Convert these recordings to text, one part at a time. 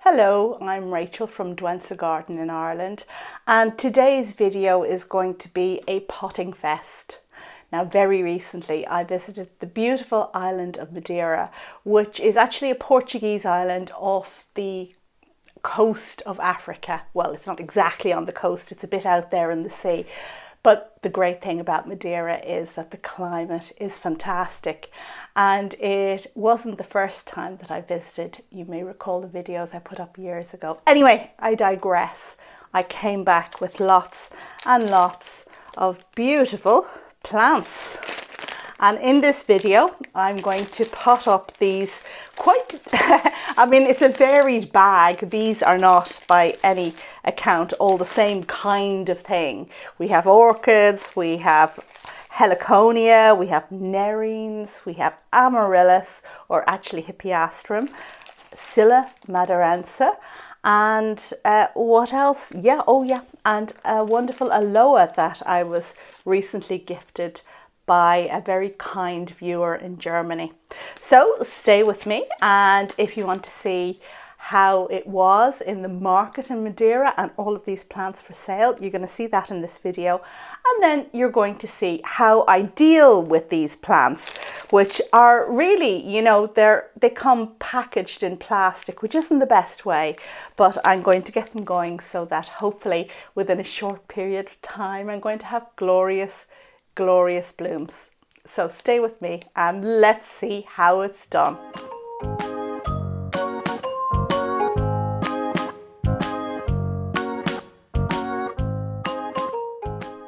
Hello, I'm Rachel from Douentza Garden in Ireland, and today's video is going to be a potting fest. Now, very recently I visited the beautiful island of Madeira, which is actually a Portuguese island off the coast of Africa. Well, it's not exactly on the coast, it's a bit out there in the sea. But the great thing about Madeira is that the climate is fantastic, and it wasn't the first time that I visited. You may recall the videos I put up years ago. Anyway, I digress. I came back with lots and lots of beautiful plants. And in this video, I'm going to pot up these quite, it's a varied bag. These are not by any account all the same kind of thing. We have orchids, we have Heliconia, we have Nerines, we have amaryllis, or actually Hippeastrum, Scilla, madeirensis, and what else? And a wonderful Aloe that I was recently gifted by a very kind viewer in Germany. So stay with me, and if you want to see how it was in the market in Madeira and all of these plants for sale, you're going to see that in this video. And then you're going to see how I deal with these plants, which are really, they come packaged in plastic, which isn't the best way, but I'm going to get them going so that hopefully within a short period of time I'm going to have glorious blooms. So stay with me and let's see how it's done.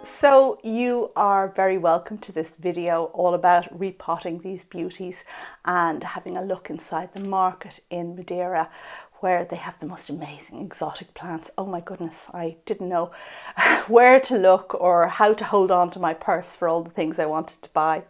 So you are very welcome to this video all about repotting these beauties and having a look inside the market in Madeira, where they have the most amazing exotic plants. Oh my goodness, I didn't know where to look or how to hold on to my purse for all the things I wanted to buy.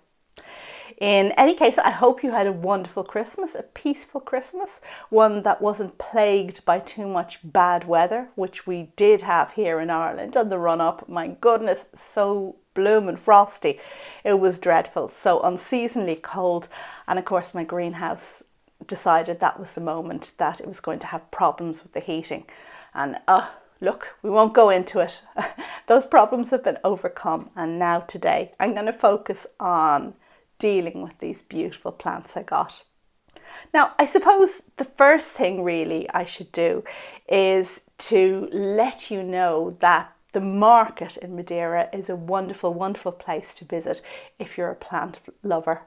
In any case, I hope you had a wonderful Christmas, a peaceful Christmas, one that wasn't plagued by too much bad weather, which we did have here in Ireland on the run up. My goodness, so blooming frosty. It was dreadful, so unseasonably cold. And of course, my greenhouse decided that was the moment that it was going to have problems with the heating. And look, we won't go into it. Those problems have been overcome. And now today, I'm going to focus on dealing with these beautiful plants I got. Now, I suppose the first thing really I should do is to let you know that the market in Madeira is a wonderful, wonderful place to visit if you're a plant lover.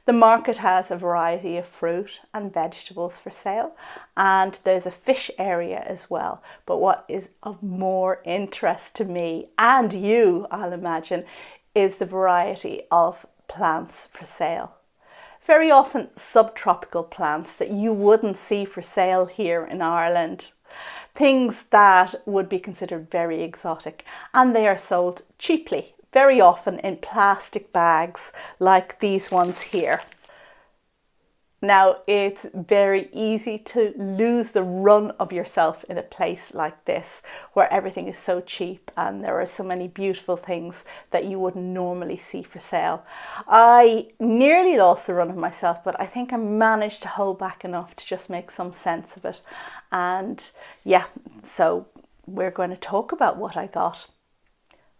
The market has a variety of fruit and vegetables for sale, and there's a fish area as well. But what is of more interest to me and you, I'll imagine, is the variety of plants for sale. Very often subtropical plants that you wouldn't see for sale here in Ireland. Things that would be considered very exotic, and they are sold cheaply, very often in plastic bags like these ones here. Now, it's very easy to lose the run of yourself in a place like this, where everything is so cheap and there are so many beautiful things that you wouldn't normally see for sale. I nearly lost the run of myself, but I think I managed to hold back enough to just make some sense of it. And yeah, so we're going to talk about what I got.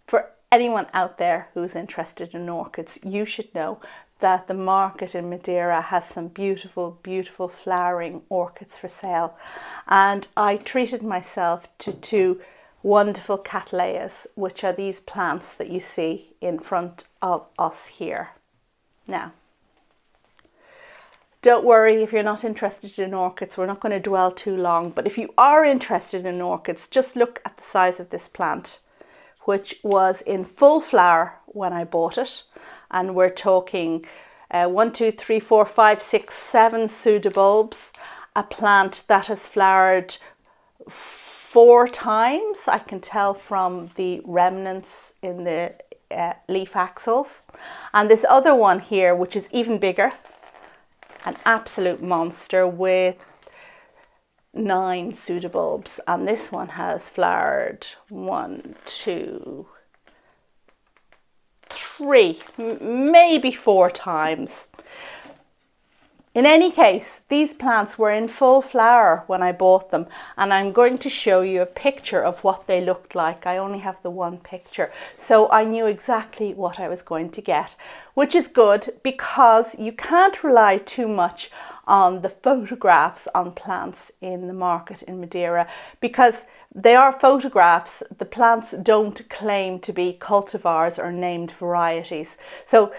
For anyone out there who's interested in orchids, you should know that the market in Madeira has some beautiful, beautiful flowering orchids for sale. And I treated myself to two wonderful cattleyas, which are these plants that you see in front of us here. Now, don't worry if you're not interested in orchids, we're not going to dwell too long, but if you are interested in orchids, just look at the size of this plant, which was in full flower when I bought it. And we're talking 1, 2, 3, 4, 5, 6, 7 pseudobulbs, a plant that has flowered 4 times. I can tell from the remnants in the leaf axils. And this other one here, which is even bigger, an absolute monster with 9 pseudobulbs. And this one has flowered 1, 2, 3, maybe 4 times. In any case, these plants were in full flower when I bought them, and I'm going to show you a picture of what they looked like. I only have the one picture, so I knew exactly what I was going to get, which is good because you can't rely too much on the photographs on plants in the market in Madeira, because they are photographs. The plants don't claim to be cultivars or named varieties. So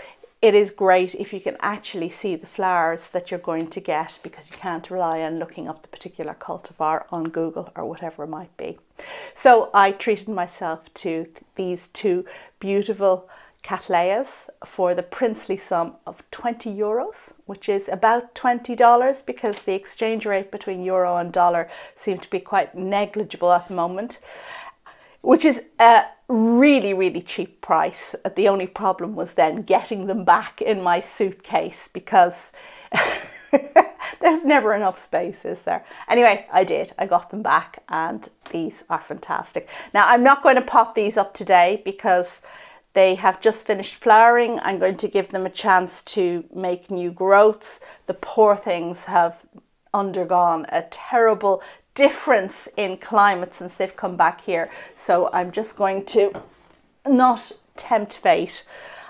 it is great if you can actually see the flowers that you're going to get, because you can't rely on looking up the particular cultivar on Google or whatever it might be. So I treated myself to these two beautiful cattleyas for the princely sum of €20, which is about $20, because the exchange rate between euro and dollar seemed to be quite negligible at the moment, which is a really cheap price. The only problem was then getting them back in my suitcase, because there's never enough space, is there? Anyway, I did. I got them back, and these are fantastic. Now, I'm not going to pot these up today because they have just finished flowering. I'm going to give them a chance to make new growths. The poor things have undergone a terrible difference in climate since they've come back here. So I'm just going to not tempt fate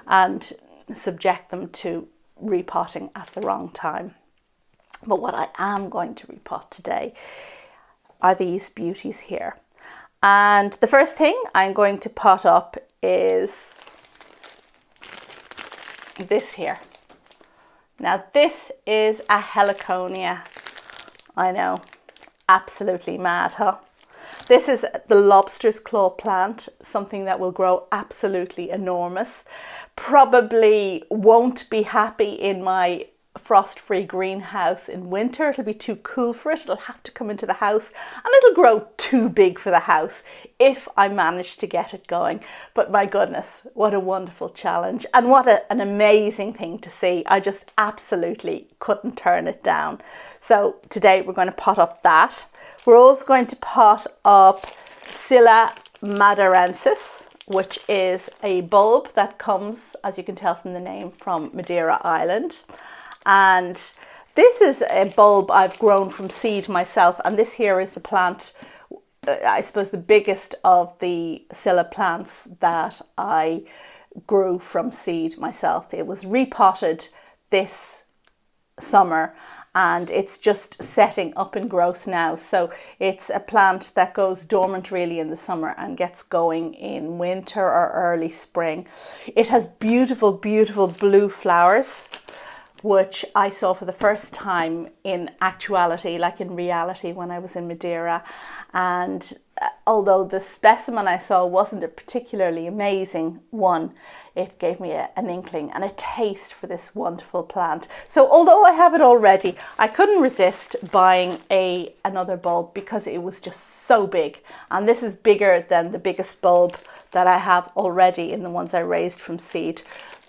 and subject them to repotting at the wrong time. But what I am going to repot today are these beauties here. And the first thing I'm going to pot up is this here. Now this is a Heliconia. I know, absolutely mad, huh? This is the lobster's claw plant, something that will grow absolutely enormous. Probably won't be happy in my frost-free greenhouse in winter. It'll be too cool for it. It'll have to come into the house, and it'll grow too big for the house if I manage to get it going. But my goodness, what a wonderful challenge, and what an amazing thing to see. I just absolutely couldn't turn it down. So today we're going to pot up that. We're also going to pot up Scilla madeirensis, which is a bulb that comes, as you can tell from the name, from Madeira Island. And this is a bulb I've grown from seed myself, and this here is the plant, I suppose the biggest of the Scilla plants that I grew from seed myself. It was repotted this summer, and it's just setting up in growth now. So it's a plant that goes dormant really in the summer and gets going in winter or early spring. It has beautiful blue flowers, which I saw for the first time in actuality, like in reality, when I was in Madeira. And although the specimen I saw wasn't a particularly amazing one, it gave me an inkling and a taste for this wonderful plant. So although I have it already, I couldn't resist buying another bulb because it was just so big. And this is bigger than the biggest bulb that I have already in the ones I raised from seed,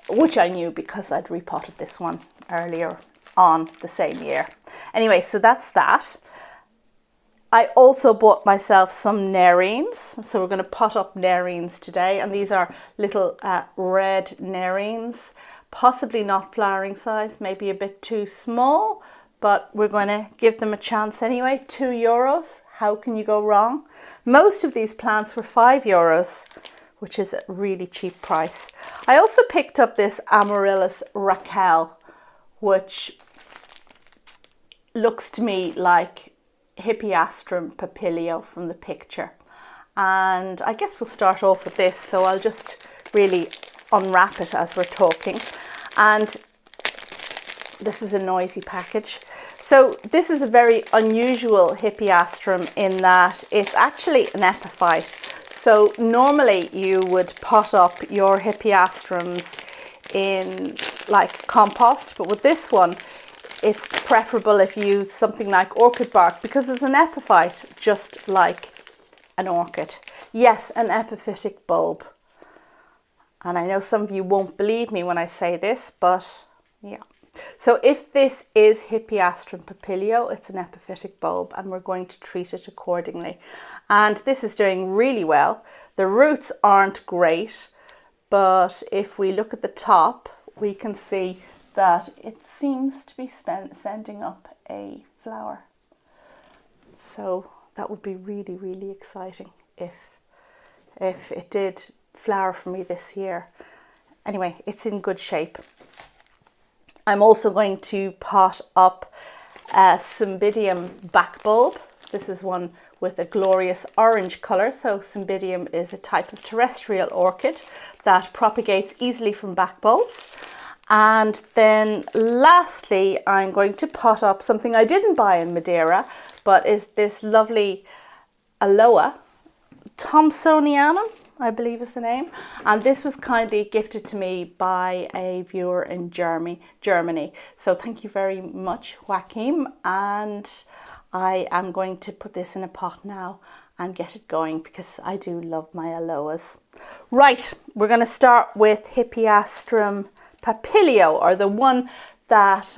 which I knew because I'd repotted this one earlier on the same year. Anyway, so that's that. I also bought myself some nerines. So we're going to pot up nerines today. And these are little red nerines, possibly not flowering size, maybe a bit too small, but we're going to give them a chance anyway. €2. How can you go wrong? Most of these plants were €5, which is a really cheap price. I also picked up this Amaryllis Raquel, which looks to me like Hippeastrum papilio from the picture. And I guess we'll start off with this, so I'll just really unwrap it as we're talking. And this is a noisy package. So this is a very unusual Hippeastrum in that it's actually an epiphyte. So normally you would pot up your Hippeastrums in like compost, but with this one it's preferable if you use something like orchid bark because it's an epiphyte, just like an orchid. Yes, an epiphytic bulb. And I know some of you won't believe me when I say this, but yeah. So if this is Hippeastrum papilio, it's an epiphytic bulb, and we're going to treat it accordingly. And this is doing really well. The roots aren't great, but if we look at the top, we can see that it seems to be sending up a flower. So that would be really, really exciting if it did flower for me this year. Anyway, it's in good shape. I'm also going to pot up a Cymbidium backbulb. This is one with a glorious orange colour. So Cymbidium is a type of terrestrial orchid that propagates easily from backbulbs. And then lastly, I'm going to pot up something I didn't buy in Madeira, but is this lovely Aloe, thompsoniae, I believe is the name. And this was kindly gifted to me by a viewer in Germany. So thank you very much, Joachim. And I am going to put this in a pot now and get it going because I do love my aloes. Right, we're going to start with Hippeastrum papilio, or the one that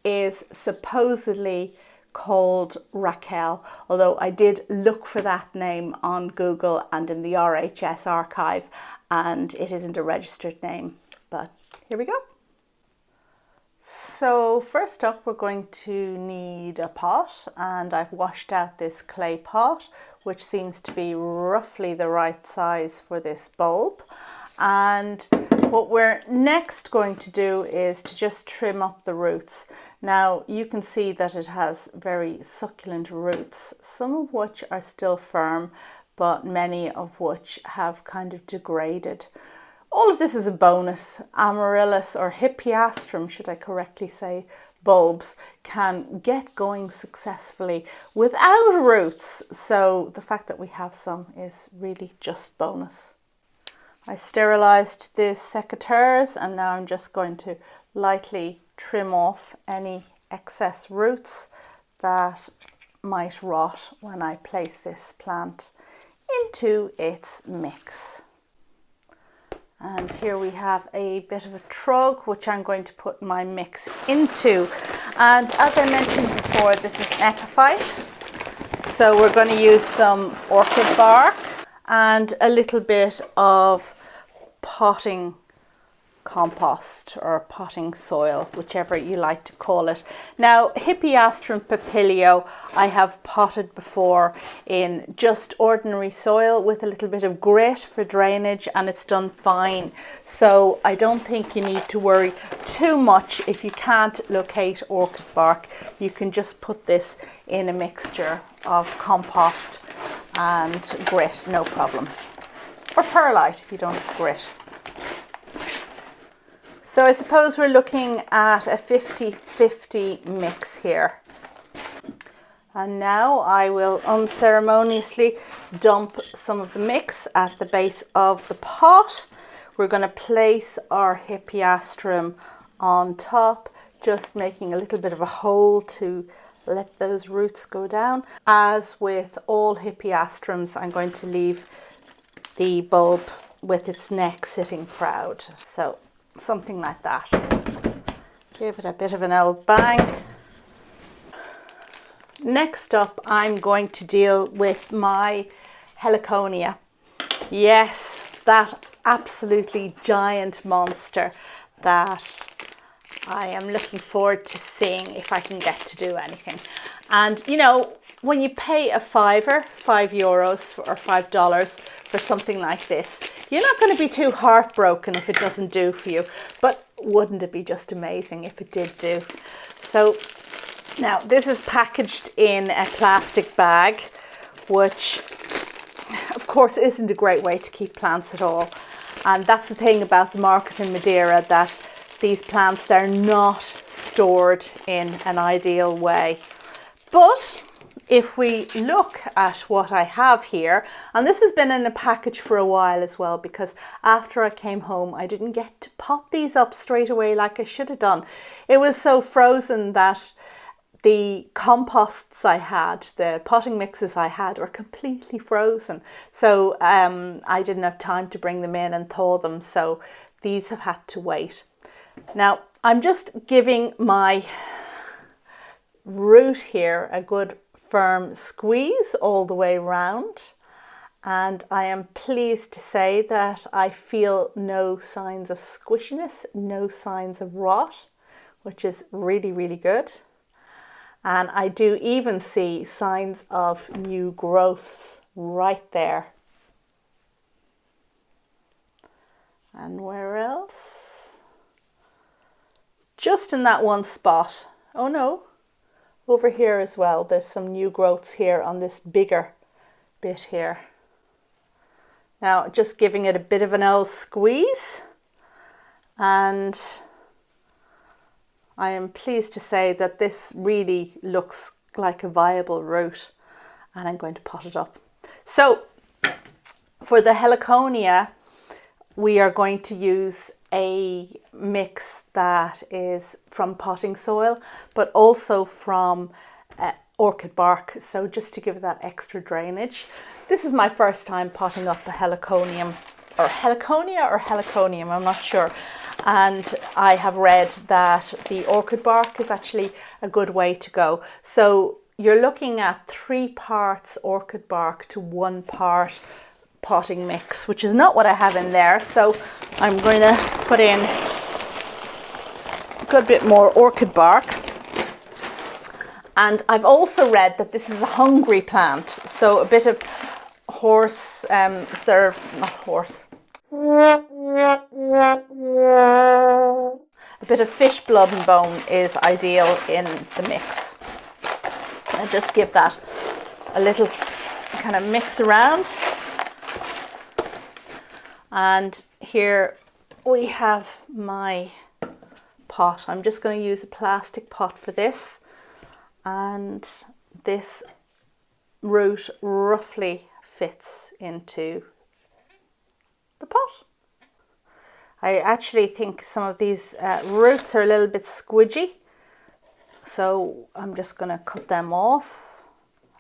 is supposedly called Raquel, although I did look for that name on Google and in the RHS archive, and it isn't a registered name, but here we go. So first up, we're going to need a pot, and I've washed out this clay pot, which seems to be roughly the right size for this bulb. And what we're next going to do is to just trim up the roots. Now you can see that it has very succulent roots, some of which are still firm, but many of which have kind of degraded. All of this is a bonus. Amaryllis, or Hippeastrum, should I correctly say, bulbs can get going successfully without roots. So the fact that we have some is really just bonus. I sterilised the secateurs, and now I'm just going to lightly trim off any excess roots that might rot when I place this plant into its mix. And here we have a bit of a trug which I'm going to put my mix into. And as I mentioned before, this is an epiphyte. So we're going to use some orchid bark and a little bit of potting compost or potting soil, whichever you like to call it. Now, Hippeastrum papilio I have potted before in just ordinary soil with a little bit of grit for drainage, and it's done fine. So I don't think you need to worry too much. If you can't locate orchid bark, you can just put this in a mixture of compost and grit, no problem. Or perlite if you don't have grit. So I suppose we're looking at a 50-50 mix here. And now I will unceremoniously dump some of the mix at the base of the pot. We're going to place our Hippeastrum on top, just making a little bit of a hole to let those roots go down. As with all Hippeastrums, I'm going to leave the bulb with its neck sitting proud. So something like that. Give it a bit of an old bang. Next up, I'm going to deal with my Heliconia. Yes, that absolutely giant monster that I am looking forward to seeing if I can get to do anything. And you know, when you pay a €5 or $5 for something like this, you're not going to be too heartbroken if it doesn't do for you. But wouldn't it be just amazing if it did do? So now this is packaged in a plastic bag, which of course isn't a great way to keep plants at all. And that's the thing about the market in Madeira, that these plants, they're not stored in an ideal way. But if we look at what I have here, and this has been in a package for a while as well, because after I came home, I didn't get to pot these up straight away like I should have done. It was so frozen that the composts I had, the potting mixes I had, were completely frozen. So I didn't have time to bring them in and thaw them. So these have had to wait. Now, I'm just giving my root here a good firm squeeze all the way round, and I am pleased to say that I feel no signs of squishiness, no signs of rot. which is really, really good. And I do even see signs of new growths right there. And where else? Just in that one spot. Oh no, over here as well. There's some new growths here on this bigger bit here. Now just giving it a bit of an old squeeze, and I am pleased to say that this really looks like a viable root, and I'm going to pot it up. So for the Heliconia, we are going to use a mix that is from potting soil, but also from orchid bark, so just to give that extra drainage. This is my first time potting up a Heliconium, or Heliconia or Heliconium, I'm not sure. And I have read that the orchid bark is actually a good way to go. So you're looking at 3 parts orchid bark to 1 part potting mix, which is not what I have in there. So I'm going to put in a good bit more orchid bark. And I've also read that this is a hungry plant, so a bit of a bit of fish blood and bone is ideal in the mix. And just give that a little kind of mix around. And here we have my pot. I'm just going to use a plastic pot for this. And this root roughly fits into the pot. I actually think some of these roots are a little bit squidgy, so I'm just going to cut them off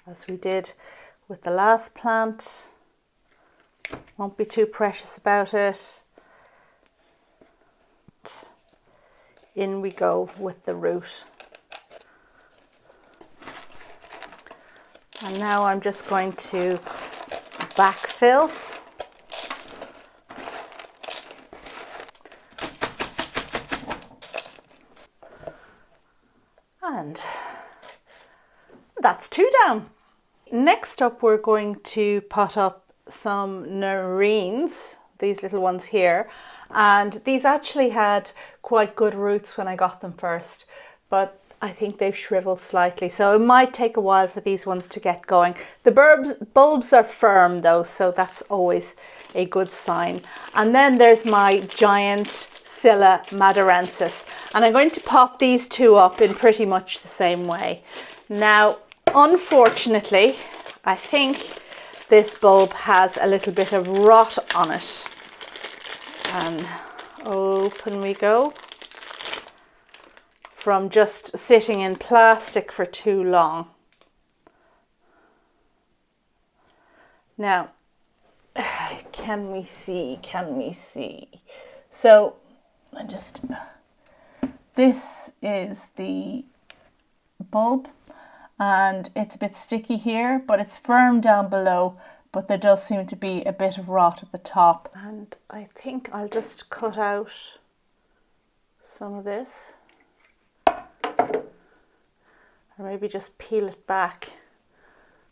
as we did with the last plant. Won't be too precious about it. In we go with the root. And now I'm just going to backfill. And that's 2 down. Next up, we're going to pot up some Nerines, these little ones here. And these actually had quite good roots when I got them first, but I think they've shriveled slightly, so it might take a while for these ones to get going. The bulbs are firm though, so that's always a good sign. And then there's my giant Scilla madeirensis, and I'm going to pop these 2 up in pretty much the same way. Now, unfortunately, I think this bulb has a little bit of rot on it. And open we go. From just sitting in plastic for too long. Now, can we see? So, this is the bulb, and it's a bit sticky here, but it's firm down below, but there does seem to be a bit of rot at the top. And I think I'll just cut out some of this. Or maybe just peel it back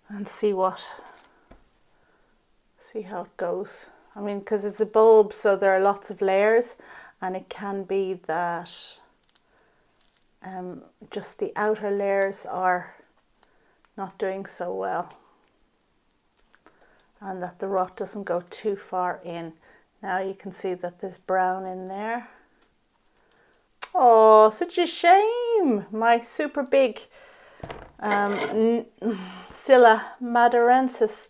and see how it goes. I mean, because it's a bulb, so there are lots of layers, and it can be that just the outer layers are not doing so well, and that the rot doesn't go too far in. Now you can see that there's brown in there. Oh, such a shame! My super big Scilla madeirensis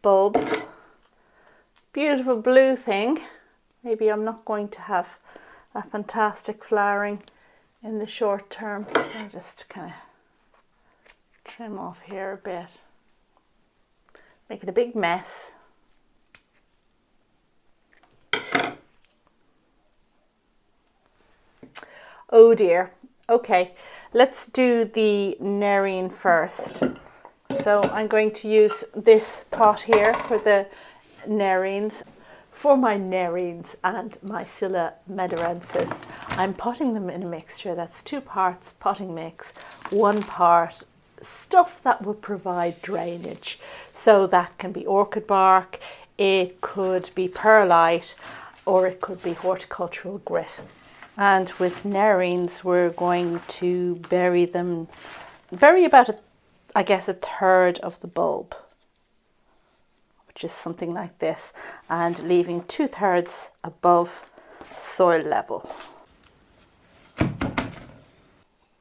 bulb. Beautiful blue thing. Maybe I'm not going to have a fantastic flowering in the short term. I'll just kind of trim off here a bit. Make it a big mess. Oh dear. Okay, let's do the Nerine first. So I'm going to use this pot here for the Nerines. For my Nerines and my Scilla madeirensis, I'm potting them in a mixture that's 2 parts potting mix, 1 part stuff that will provide drainage. So that can be orchid bark, it could be perlite, or it could be horticultural grit. And with Nerines, we're going to bury about, I guess, 1/3 of the bulb, which is something like this, and leaving 2/3 above soil level.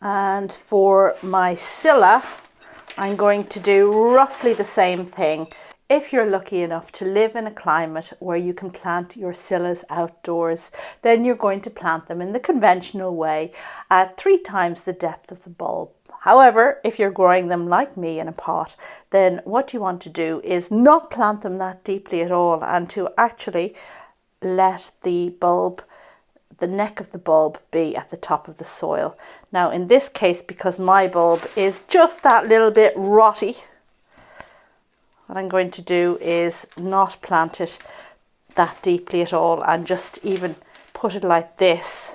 And for my Scilla, I'm going to do roughly the same thing. If you're lucky enough to live in a climate where you can plant your Scillas outdoors, then you're going to plant them in the conventional way at 3 times the depth of the bulb. However, if you're growing them like me in a pot, then what you want to do is not plant them that deeply at all, and to actually let the bulb, the neck of the bulb, be at the top of the soil. Now in this case, because my bulb is just that little bit rotty, what I'm going to do is not plant it that deeply at all, and just even put it like this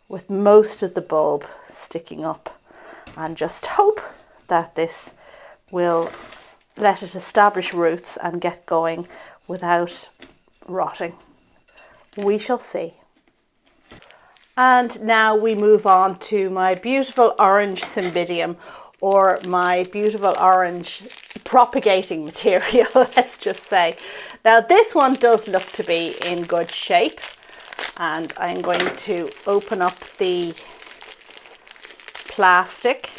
with most of the bulb sticking up, and just hope that this will let it establish roots and get going without rotting. We shall see. And now we move on to my beautiful orange Cymbidium, or my beautiful orange propagating material, let's just say. Now this one does look to be in good shape, and I'm going to open up the plastic.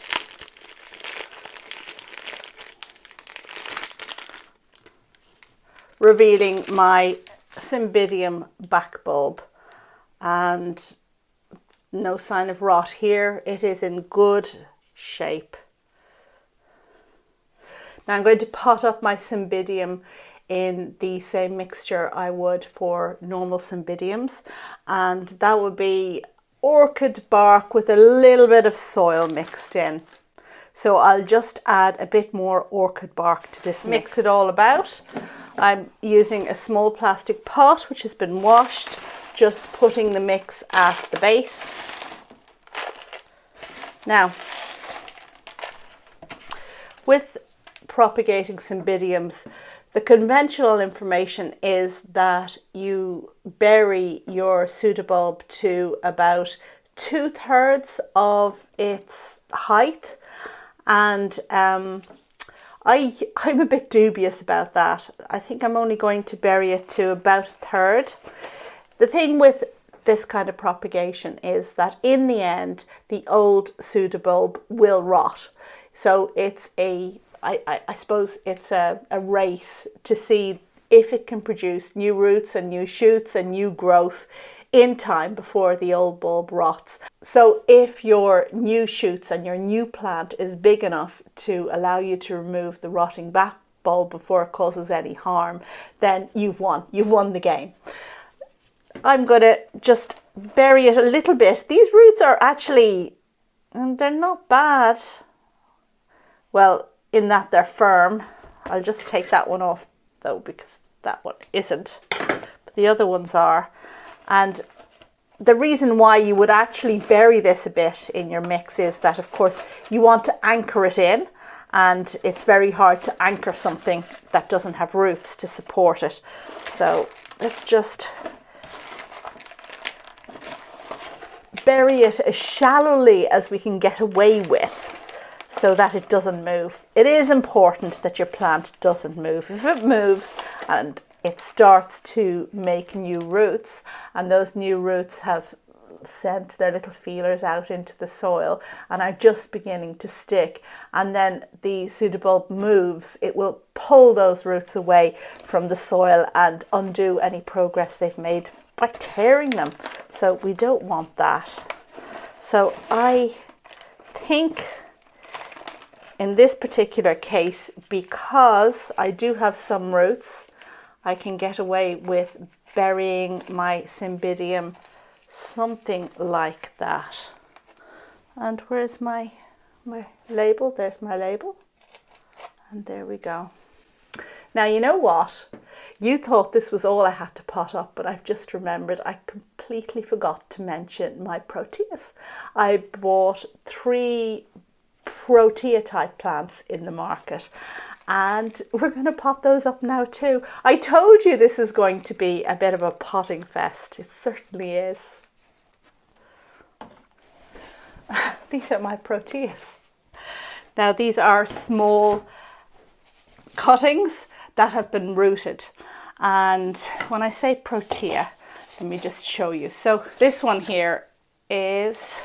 Revealing my Cymbidium back bulb, and no sign of rot here. It is in good shape. Now I'm going to pot up my Cymbidium in the same mixture I would for normal Cymbidiums, and that would be orchid bark with a little bit of soil mixed in. So I'll just add a bit more orchid bark to this mix it all about. I'm using a small plastic pot which has been washed, just putting the mix at the base. Now, with propagating Cymbidiums, the conventional information is that you bury your pseudobulb to about 2/3 of its height, and I'm a bit dubious about that. I think I'm only going to bury it to about 1/3. The thing with this kind of propagation is that in the end the old pseudobulb will rot. So it's I suppose it's a race to see if it can produce new roots and new shoots and new growth in time before the old bulb rots. So if your new shoots and your new plant is big enough to allow you to remove the rotting back bulb before it causes any harm, then you've won the game. I'm going to just bury it a little bit. These roots are actually, they're not bad. Well, in that they're firm. I'll just take that one off though, because that one isn't, but the other ones are. And the reason why you would actually bury this a bit in your mix is that, of course, you want to anchor it in, and it's very hard to anchor something that doesn't have roots to support it. So let's just bury it as shallowly as we can get away with, so that it doesn't move. It is important that your plant doesn't move. If it moves and it starts to make new roots, and those new roots have sent their little feelers out into the soil and are just beginning to stick, and then the pseudobulb moves, it will pull those roots away from the soil and undo any progress they've made by tearing them. So we don't want that. So I think in this particular case, because I do have some roots, I can get away with burying my Cymbidium something like that. And where's my label? There's my label. And there we go. Now, you know what? You thought this was all I had to pot up, but I've just remembered I completely forgot to mention my Proteas. I bought 3 Protea type plants in the market, and we're going to pot those up now too. I told you this is going to be a bit of a potting fest. It certainly is. These are my Proteas. Now these are small cuttings that have been rooted, and when I say Protea, let me just show you. So this one here is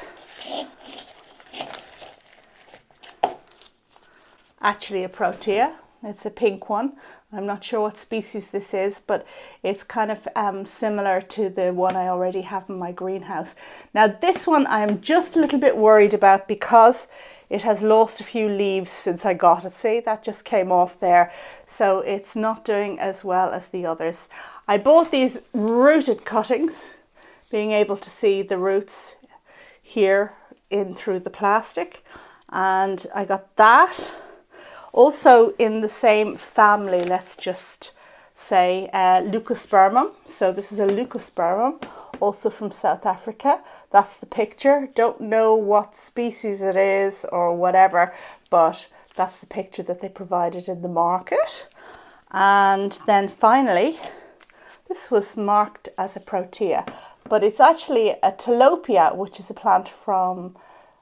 actually a Protea. It's a pink one. I'm not sure what species this is, but it's kind of similar to the one I already have in my greenhouse. Now this one I'm just a little bit worried about because it has lost a few leaves since I got it. See, that just came off there. So it's not doing as well as the others. I bought these rooted cuttings, being able to see the roots here in through the plastic. And I got that. Also in the same family, let's just say leucospermum. So this is a leucospermum, also from South Africa. That's the picture. Don't know what species it is or whatever, but that's the picture that they provided in the market. And then finally, this was marked as a Protea, but it's actually a telopea, which is a plant from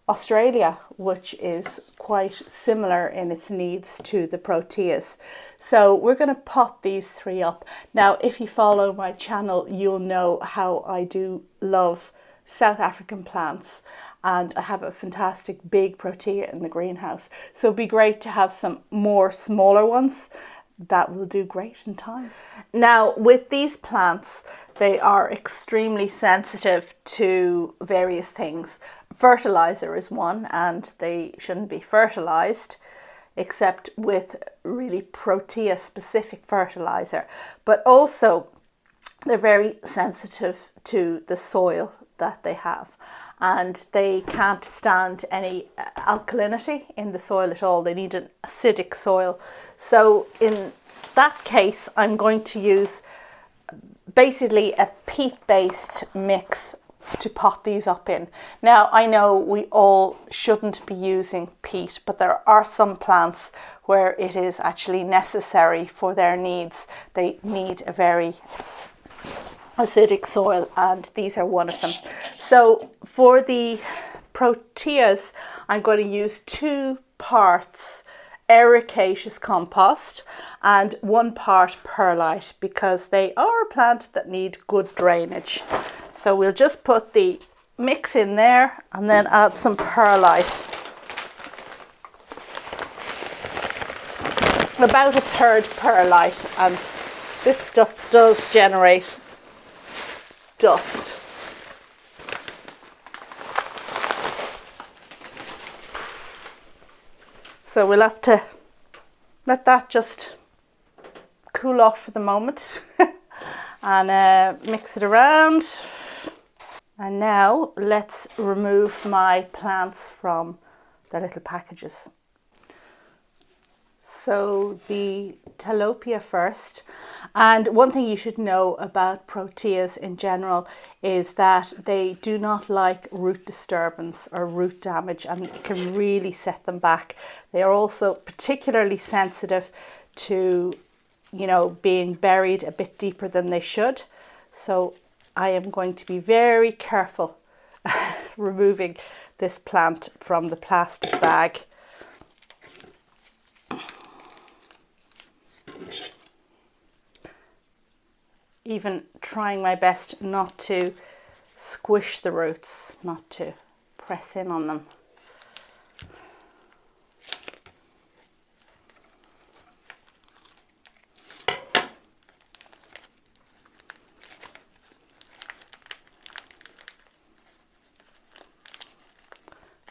Australia, which is quite similar in its needs to the Proteas. So we're going to pot these 3 up. Now, if you follow my channel, you'll know how I do love South African plants, and I have a fantastic big Protea in the greenhouse. So it'd be great to have some more smaller ones that will do great in time. Now, with these plants, they are extremely sensitive to various things. Fertilizer is one, and they shouldn't be fertilized except with really Protea specific fertilizer. But also they're very sensitive to the soil that they have, and they can't stand any alkalinity in the soil at all. They need an acidic soil. So in that case, I'm going to use basically a peat-based mix to pot these up in. Now, I know we all shouldn't be using peat, but there are some plants where it is actually necessary for their needs. They need a very acidic soil, and these are one of them. So for the Proteas, I'm going to use 2 parts ericaceous compost and 1 part perlite, because they are a plant that need good drainage. So we'll just put the mix in there and then add some perlite. About 1/3 perlite, and this stuff does generate dust. So we'll have to let that just cool off for the moment and mix it around. And now let's remove my plants from their little packages. So the telopea first. And one thing you should know about Proteas in general is that they do not like root disturbance or root damage, and it can really set them back. They are also particularly sensitive to, you know, being buried a bit deeper than they should. So I am going to be very careful removing this plant from the plastic bag. Even trying my best not to squish the roots, not to press in on them.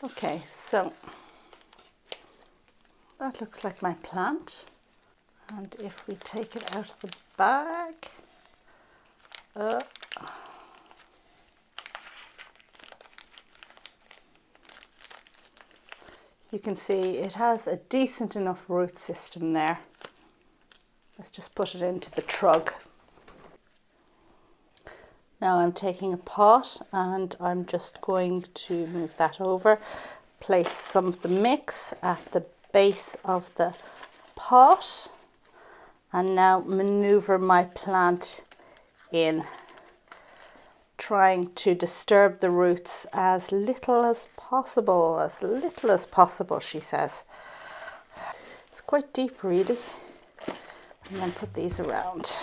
Okay, so that looks like my plant. And if we take it out of the bag, you can see it has a decent enough root system there. Let's just put it into the trug. Now I'm taking a pot and I'm just going to move that over, place some of the mix at the base of the pot, and now maneuver my plant in, trying to disturb the roots as little as possible, she says. It's quite deep really. And then put these around.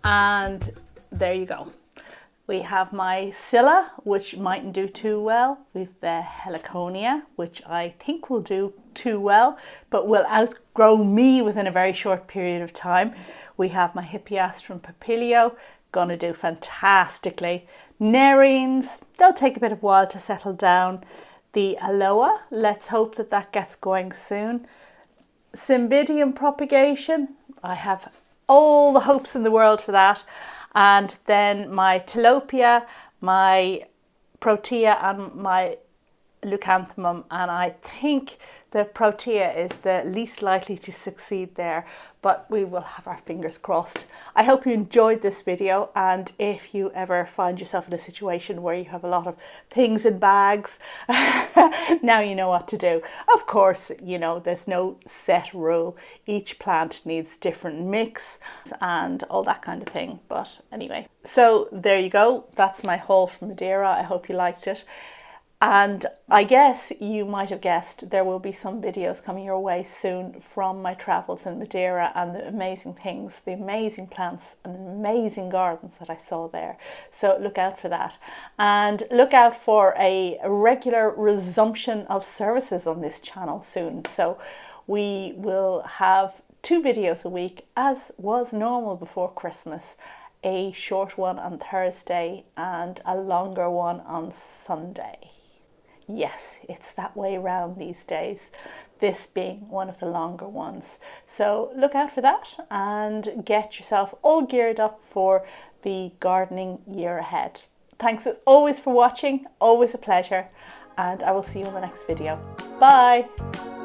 And there you go. We have my Scilla, which mightn't do too well. We've the Heliconia, which I think will do too well, but will outgrow me within a very short period of time. We have my Hippeastrum papilio, gonna do fantastically. Nerines, they'll take a bit of a while to settle down. The Aloe, let's hope that that gets going soon. Cymbidium propagation, I have all the hopes in the world for that. And then my telopea, my Protea and my leucospermum, and I think the Protea is the least likely to succeed there, but we will have our fingers crossed. I hope you enjoyed this video, and if you ever find yourself in a situation where you have a lot of things in bags, now you know what to do. Of course, you know, there's no set rule. Each plant needs different mix and all that kind of thing. But anyway, so there you go. That's my haul from Madeira. I hope you liked it. And I guess you might have guessed there will be some videos coming your way soon from my travels in Madeira and the amazing things, the amazing plants and amazing gardens that I saw there. So look out for that. And look out for a regular resumption of services on this channel soon. So we will have 2 videos a week, as was normal before Christmas. A short one on Thursday and a longer one on Sunday. Yes, it's that way around these days, this being one of the longer ones. So look out for that and get yourself all geared up for the gardening year ahead. Thanks as always for watching, always a pleasure, and I will see you in the next video. Bye!